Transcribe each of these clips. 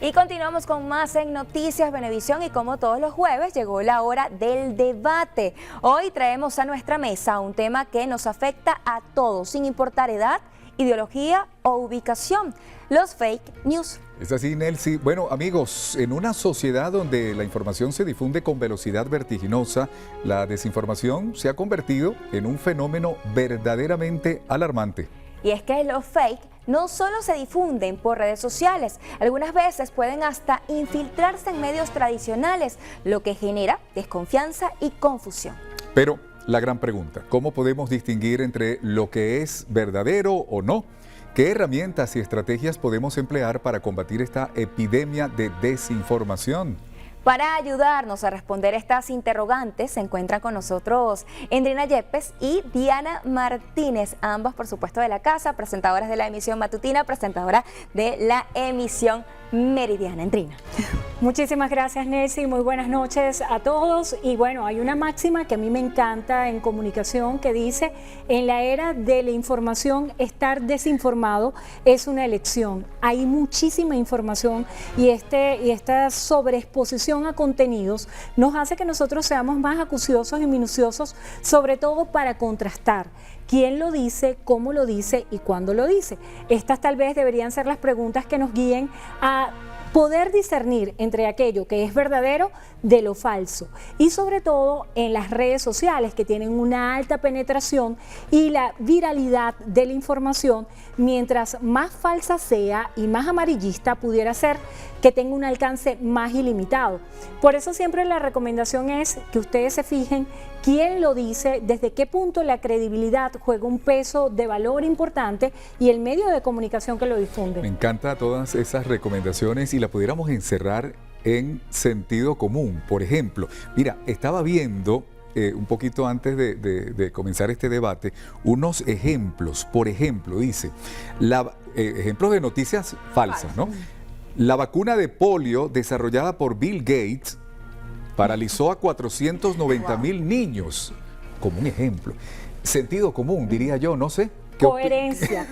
Y continuamos con más en Noticias Venevisión y como todos los jueves llegó la hora del debate. Hoy traemos a nuestra mesa un tema que nos afecta a todos, sin importar edad, ideología o ubicación, los fake news. Es así, Nelcy. Bueno, amigos, en una sociedad donde la información se difunde con velocidad vertiginosa, la desinformación se ha convertido en un fenómeno verdaderamente alarmante. Y es que los fake no solo se difunden por redes sociales, algunas veces pueden hasta infiltrarse en medios tradicionales, lo que genera desconfianza y confusión. Pero la gran pregunta, ¿cómo podemos distinguir entre lo que es verdadero o no? ¿Qué herramientas y estrategias podemos emplear para combatir esta epidemia de desinformación? Para ayudarnos a responder estas interrogantes se encuentran con nosotros Endrina Yepes y Diana Martínez, ambas por supuesto de la casa, presentadoras de la emisión matutina, presentadora de la emisión meridiana. Endrina. Muchísimas gracias, Nelcy, muy buenas noches a todos. Y bueno, hay una máxima que a mí me encanta en comunicación que dice: en la era de la información, estar desinformado es una elección. Hay muchísima información y esta sobreexposición a contenidos nos hace que nosotros seamos más acuciosos y minuciosos, sobre todo para contrastar quién lo dice, cómo lo dice y cuándo lo dice. Estas tal vez deberían ser las preguntas que nos guíen a poder discernir entre aquello que es verdadero de lo falso, y sobre todo en las redes sociales, que tienen una alta penetración y la viralidad de la información, mientras más falsa sea y más amarillista pudiera ser, que tenga un alcance más ilimitado. Por eso siempre la recomendación es que ustedes se fijen quién lo dice, desde qué punto la credibilidad juega un peso de valor importante y el medio de comunicación que lo difunde. Me encantan todas esas recomendaciones y la pudiéramos encerrar en sentido común. Por ejemplo, mira, estaba viendo un poquito antes de comenzar este debate unos ejemplos. Por ejemplo, dice, ejemplos de noticias falsas, ¿no? La vacuna de polio desarrollada por Bill Gates paralizó a 490,000 niños, como un ejemplo. Sentido común, diría yo, no sé. Coherencia.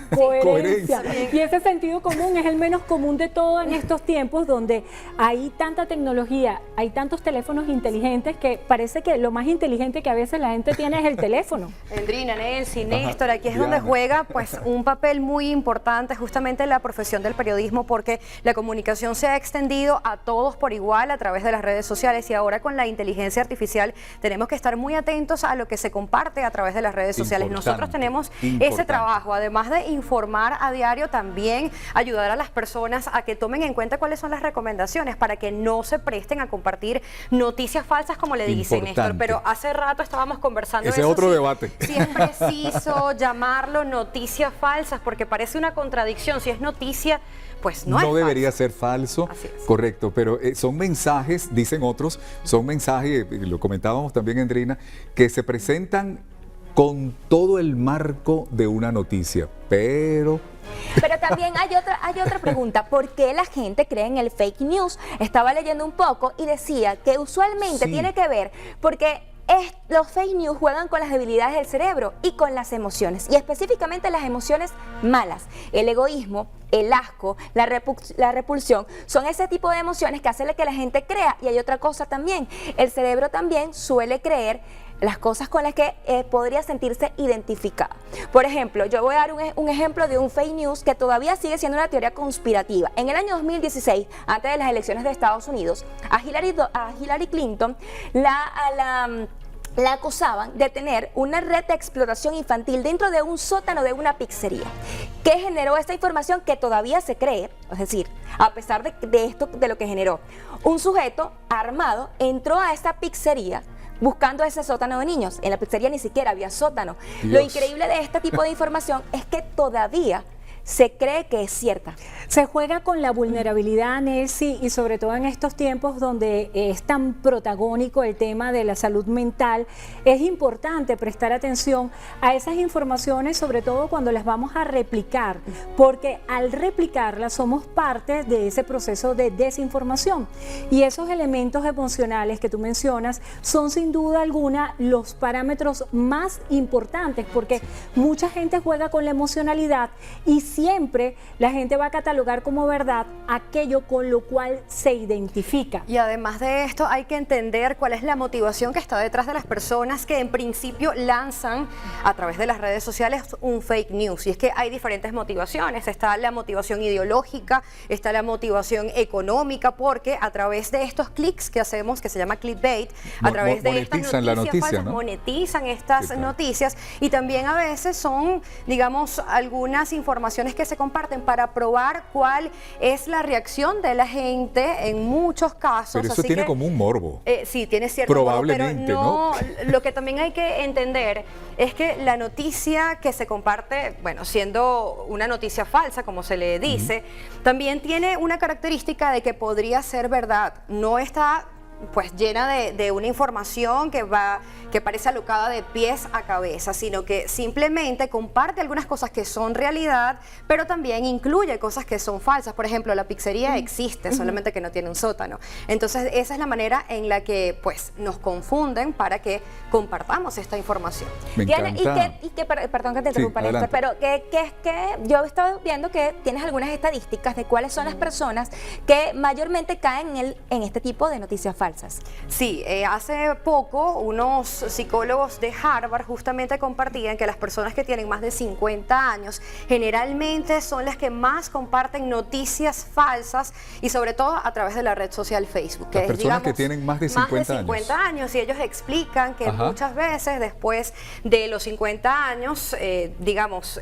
Y ese sentido común es el menos común de todo en estos tiempos donde hay tanta tecnología, hay tantos teléfonos inteligentes que parece que lo más inteligente que a veces la gente tiene es el teléfono. Endrina, Nelcy, Néstor, aquí es donde juega pues un papel muy importante justamente la profesión del periodismo, porque la comunicación se ha extendido a todos por igual a través de las redes sociales, y ahora con la inteligencia artificial tenemos que estar muy atentos a lo que se comparte a través de las redes sociales. Nosotros tenemos ese trabajo, además de informar a diario, también ayudar a las personas a que tomen en cuenta cuáles son las recomendaciones para que no se presten a compartir noticias falsas, como le dicen, Néstor. Pero hace rato estábamos conversando ese es otro debate. Si es preciso llamarlo noticias falsas, porque parece una contradicción. Si es noticia, pues no debería ser falso. Correcto, pero son mensajes, dicen otros, son mensajes, lo comentábamos también, Endrina, que se presentan con todo el marco de una noticia, pero también hay otra pregunta: ¿por qué la gente cree en el fake news? Estaba leyendo un poco y decía que usualmente tiene que ver porque los fake news juegan con las debilidades del cerebro y con las emociones, y específicamente las emociones malas. El egoísmo, el asco, la repulsión, son ese tipo de emociones que hacen que la gente crea. Y hay otra cosa también: el cerebro también suele creer las cosas con las que podría sentirse identificada. Por ejemplo, yo voy a dar un ejemplo de un fake news que todavía sigue siendo una teoría conspirativa. En el año 2016, antes de las elecciones de Estados Unidos, a Hillary Clinton la acusaban de tener una red de explotación infantil dentro de un sótano de una pizzería. ¿Qué generó esta información que todavía se cree? Es decir, a pesar de lo que generó, un sujeto armado entró a esta pizzería buscando ese sótano de niños. En la pizzería ni siquiera había sótano. Dios. Lo increíble de este tipo de información es que todavía se cree que es cierta. Se juega con la vulnerabilidad, Nelcy, y sobre todo en estos tiempos donde es tan protagónico el tema de la salud mental, es importante prestar atención a esas informaciones, sobre todo cuando las vamos a replicar, porque al replicarlas somos parte de ese proceso de desinformación. Y esos elementos emocionales que tú mencionas son sin duda alguna los parámetros más importantes, porque mucha gente juega con la emocionalidad y siempre la gente va a catalogar como verdad aquello con lo cual se identifica. Y además de esto hay que entender cuál es la motivación que está detrás de las personas que en principio lanzan a través de las redes sociales un fake news. Y es que hay diferentes motivaciones. Está la motivación ideológica, está la motivación económica, porque a través de estos clics que hacemos, que se llama clickbait, a través de estas monetizan noticias la noticia, falsas, ¿no? monetizan estas Sí, claro. noticias, y también a veces son, digamos, algunas informaciones que se comparten para probar cuál es la reacción de la gente en muchos casos. Pero eso Así tiene que, como un morbo. sí, tiene cierto morbo, Probablemente, pero ¿no? lo que también hay que entender es que la noticia que se comparte, bueno, siendo una noticia falsa, como se le dice, también tiene una característica de que podría ser verdad. No está pues llena de una información que parece alocada de pies a cabeza, sino que simplemente comparte algunas cosas que son realidad, pero también incluye cosas que son falsas. Por ejemplo, la pizzería existe, solamente que no tiene un sótano. Entonces, esa es la manera en la que pues nos confunden para que compartamos esta información. Me Diana, encanta. perdón que te interrumpa, Néstor, adelante. pero que yo he estado viendo que tienes algunas estadísticas de cuáles son las personas que mayormente caen en este tipo de noticias falsas. Sí, hace poco unos psicólogos de Harvard justamente compartían que las personas que tienen más de 50 años generalmente son las que más comparten noticias falsas, y sobre todo a través de la red social Facebook. Las personas que tienen más de 50 años, y ellos explican que Ajá. muchas veces después de los 50 años, digamos,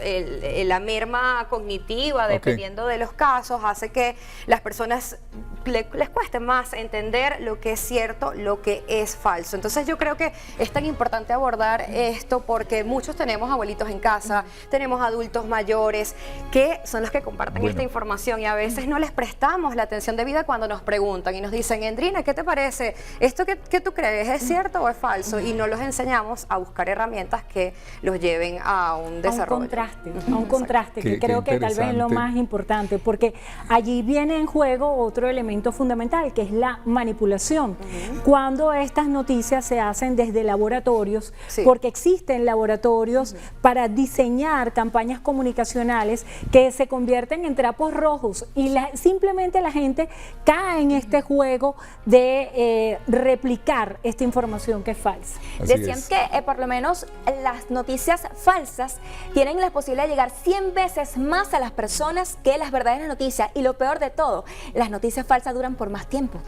la merma cognitiva, dependiendo de los casos, hace que las personas les cueste más entender lo que es cierto, lo que es falso. Entonces yo creo que es tan importante abordar esto porque muchos tenemos abuelitos en casa, tenemos adultos mayores que son los que comparten esta información, y a veces no les prestamos la atención debida cuando nos preguntan y nos dicen: Endrina, ¿qué te parece? ¿Esto que tú crees es cierto o es falso? Y no los enseñamos a buscar herramientas que los lleven a un desarrollo. A un contraste, que Qué creo que tal vez es lo interesante. más importante, porque allí viene en juego otro elemento fundamental, que es la manipulación. Cuando estas noticias se hacen desde laboratorios, Sí. porque existen laboratorios para diseñar campañas comunicacionales que se convierten en trapos rojos, y simplemente la gente cae en este juego de replicar esta información que es falsa. Así Decían es. que por lo menos las noticias falsas tienen la posibilidad de llegar 100 veces más a las personas que las verdaderas noticias, y lo peor de todo, las noticias falsas duran por más tiempo.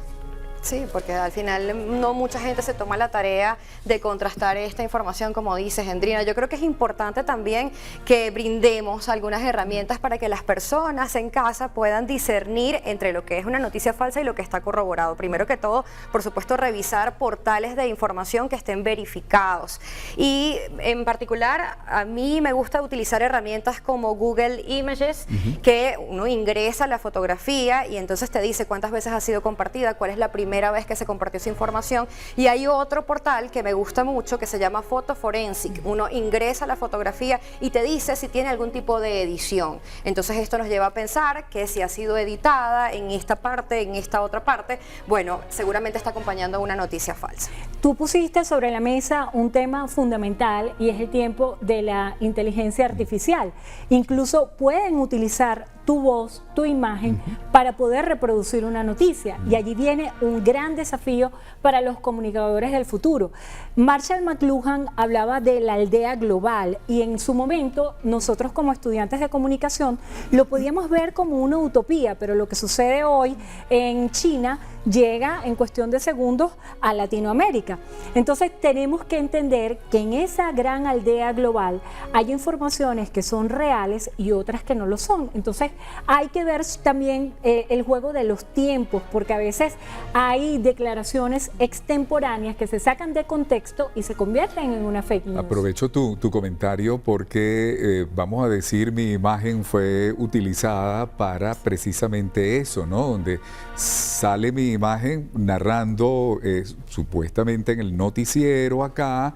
Sí, porque al final no mucha gente se toma la tarea de contrastar esta información, como dices, Endrina. Yo creo que es importante también que brindemos algunas herramientas para que las personas en casa puedan discernir entre lo que es una noticia falsa y lo que está corroborado. Primero que todo, por supuesto, revisar portales de información que estén verificados. Y en particular, a mí me gusta utilizar herramientas como Google Images, que uno ingresa la fotografía y entonces te dice cuántas veces ha sido compartida, cuál es la primera vez que se compartió esa información. Y hay otro portal que me gusta mucho que se llama Photo Forensic. Uno ingresa la fotografía y te dice si tiene algún tipo de edición. Entonces esto nos lleva a pensar que si ha sido editada en esta parte, en esta otra parte, bueno, seguramente está acompañando una noticia falsa. Tú pusiste sobre la mesa un tema fundamental, y es el tiempo de la inteligencia artificial. Incluso pueden utilizar tu voz, tu imagen, para poder reproducir una noticia, y allí viene un gran desafío para los comunicadores del futuro. Marshall McLuhan hablaba de la aldea global, y en su momento nosotros como estudiantes de comunicación lo podíamos ver como una utopía, pero lo que sucede hoy en China llega en cuestión de segundos a Latinoamérica. Entonces tenemos que entender que en esa gran aldea global hay informaciones que son reales y otras que no lo son. Entonces hay que ver también el juego de los tiempos, porque a veces hay declaraciones extemporáneas que se sacan de contexto y se convierten en una fake news. Aprovecho tu comentario porque, vamos a decir, mi imagen fue utilizada para precisamente eso, ¿no? Donde sale mi imagen narrando supuestamente en el noticiero acá,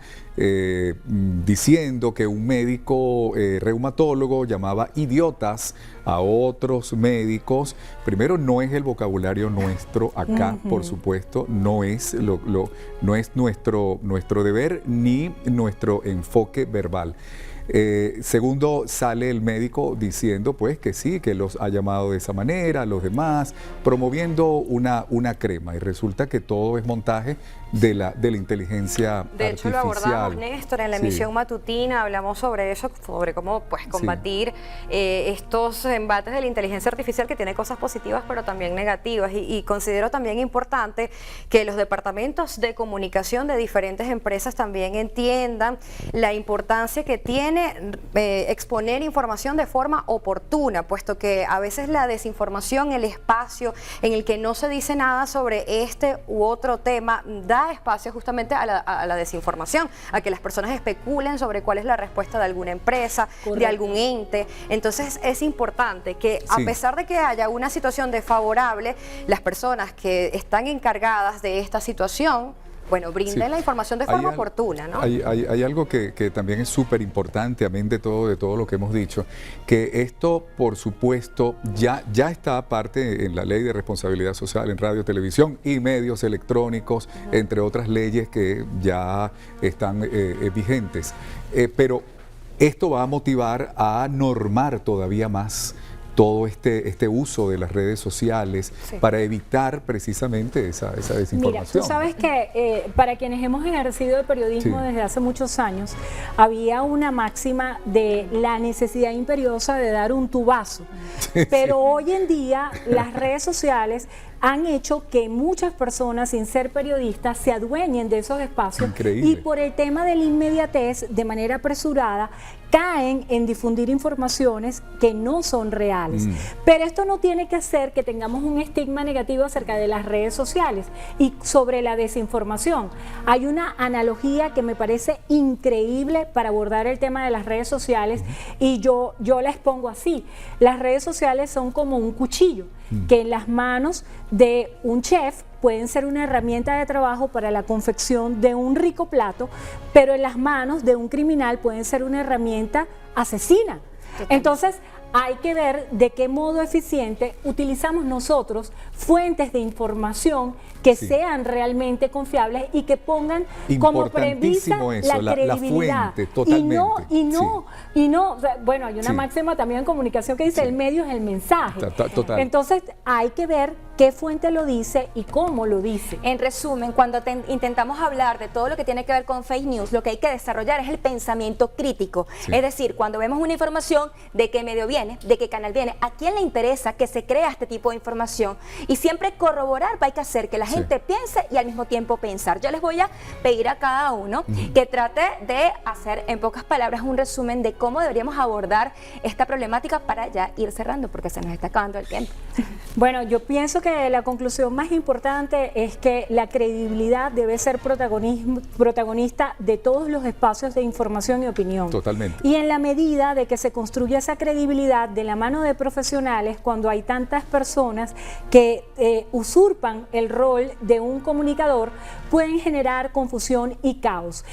diciendo que un médico reumatólogo llamaba idiotas a otros médicos. Primero, no es el vocabulario nuestro acá, por supuesto, no es, no es nuestro deber ni nuestro enfoque verbal. Segundo, sale el médico diciendo pues que sí, que los ha llamado de esa manera, a los demás, promoviendo una crema, y resulta que todo es montaje de la inteligencia artificial. De hecho, lo abordamos, Néstor, en la Sí. emisión matutina, hablamos sobre eso, sobre cómo pues combatir estos embates de la inteligencia artificial, que tiene cosas positivas pero también negativas, y considero también importante que los departamentos de comunicación de diferentes empresas también entiendan la importancia que tiene exponer información de forma oportuna, puesto que a veces la desinformación, el espacio en el que no se dice nada sobre este u otro tema, da espacio justamente a la desinformación, a que las personas especulen sobre cuál es la respuesta de alguna empresa, Correcto. de algún ente. Entonces es importante que a pesar de que haya una situación desfavorable, las personas que están encargadas de esta situación, bueno, brinden la información de forma oportuna, ¿no? Hay algo que también es súper importante, amén de todo lo que hemos dicho, que esto, por supuesto, ya está aparte en la Ley de Responsabilidad Social en radio, televisión y medios electrónicos, entre otras leyes que ya están vigentes. Pero esto va a motivar a normar todavía más todo este uso de las redes sociales para evitar precisamente esa desinformación. Mira, tú sabes que para quienes hemos ejercido el periodismo desde hace muchos años, había una máxima de la necesidad imperiosa de dar un tubazo. Pero hoy en día las redes sociales han hecho que muchas personas, sin ser periodistas, se adueñen de esos espacios. Increíble. Y por el tema de la inmediatez, de manera apresurada, caen en difundir informaciones que no son reales. Pero esto no tiene que hacer que tengamos un estigma negativo acerca de las redes sociales y sobre la desinformación. Hay una analogía que me parece increíble para abordar el tema de las redes sociales, y yo la expongo así. Las redes sociales son como un cuchillo que en las manos de un chef pueden ser una herramienta de trabajo para la confección de un rico plato, pero en las manos de un criminal pueden ser una herramienta asesina. Entonces, hay que ver de qué modo eficiente utilizamos nosotros fuentes de información que sean realmente confiables y que pongan como premisa la credibilidad. Fuente, totalmente. O sea, bueno, hay una máxima también en comunicación que dice el medio es el mensaje. Total. Entonces, hay que ver qué fuente lo dice y cómo lo dice. En resumen, cuando intentamos hablar de todo lo que tiene que ver con fake news, lo que hay que desarrollar es el pensamiento crítico. Es decir, cuando vemos una información, de qué medio viene, de qué canal viene, a quién le interesa que se crea este tipo de información, y siempre corroborar, hay que hacer que la gente piense y al mismo tiempo pensar. Yo les voy a pedir a cada uno que trate de hacer en pocas palabras un resumen de cómo deberíamos abordar esta problemática para ya ir cerrando, porque se nos está acabando el tiempo. Bueno, yo pienso que la conclusión más importante es que la credibilidad debe ser protagonista de todos los espacios de información y opinión. Totalmente. Y en la medida de que se construye esa credibilidad de la mano de profesionales, cuando hay tantas personas que usurpan el rol de un comunicador, pueden generar confusión y caos.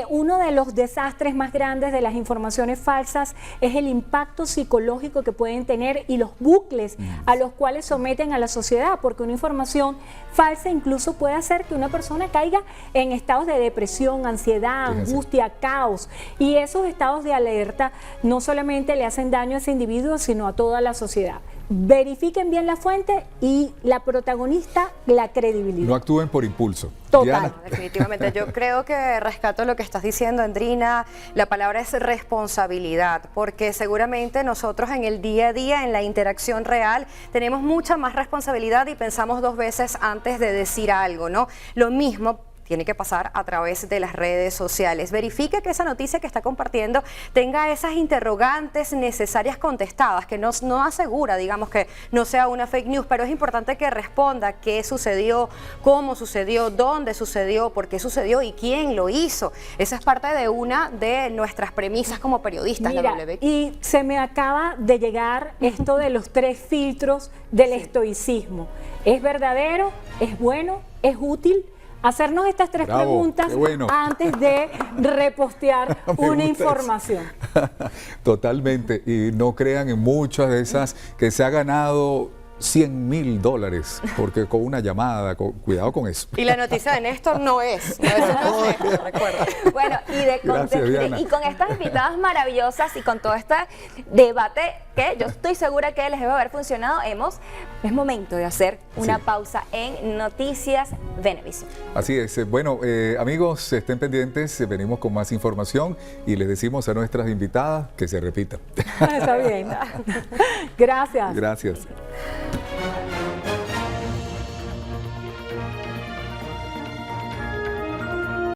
Uno de los desastres más grandes de las informaciones falsas es el impacto psicológico que pueden tener y los bucles a los cuales someten a la sociedad, porque una información falsa incluso puede hacer que una persona caiga en estados de depresión, ansiedad, angustia, caos, y esos estados de alerta no solamente le hacen daño a ese individuo, sino a toda la sociedad. Verifiquen bien la fuente y la protagonista, la credibilidad. No actúen por impulso. Total. Diana. Definitivamente, yo creo que rescato lo que estás diciendo, Andrina. La palabra es responsabilidad, porque seguramente nosotros en el día a día, en la interacción real, tenemos mucha más responsabilidad y pensamos dos veces antes de decir algo, ¿no? Lo mismo tiene que pasar a través de las redes sociales. Verifique que esa noticia que está compartiendo tenga esas interrogantes necesarias contestadas, que no asegura, digamos, que no sea una fake news, pero es importante que responda qué sucedió, cómo sucedió, dónde sucedió, por qué sucedió y quién lo hizo. Esa es parte de una de nuestras premisas como periodistas. Mira, la WB. y se me acaba de llegar esto de los 3 filtros del estoicismo. ¿Es verdadero? ¿Es bueno? ¿Es útil? Hacernos estas 3 preguntas antes de repostear una información. Totalmente, y no crean en muchas de esas que se ha ganado $100.000, porque con una llamada, cuidado con eso. Y la noticia de Néstor no es Néstor, recuerda. Bueno, Gracias, Diana. y con estas invitadas maravillosas y con todo este debate que yo estoy segura que les debe haber funcionado, es momento de hacer una pausa en Noticias Venevisión. Así es. Bueno, amigos, estén pendientes, venimos con más información y les decimos a nuestras invitadas que se repitan. Está bien. Gracias. Gracias.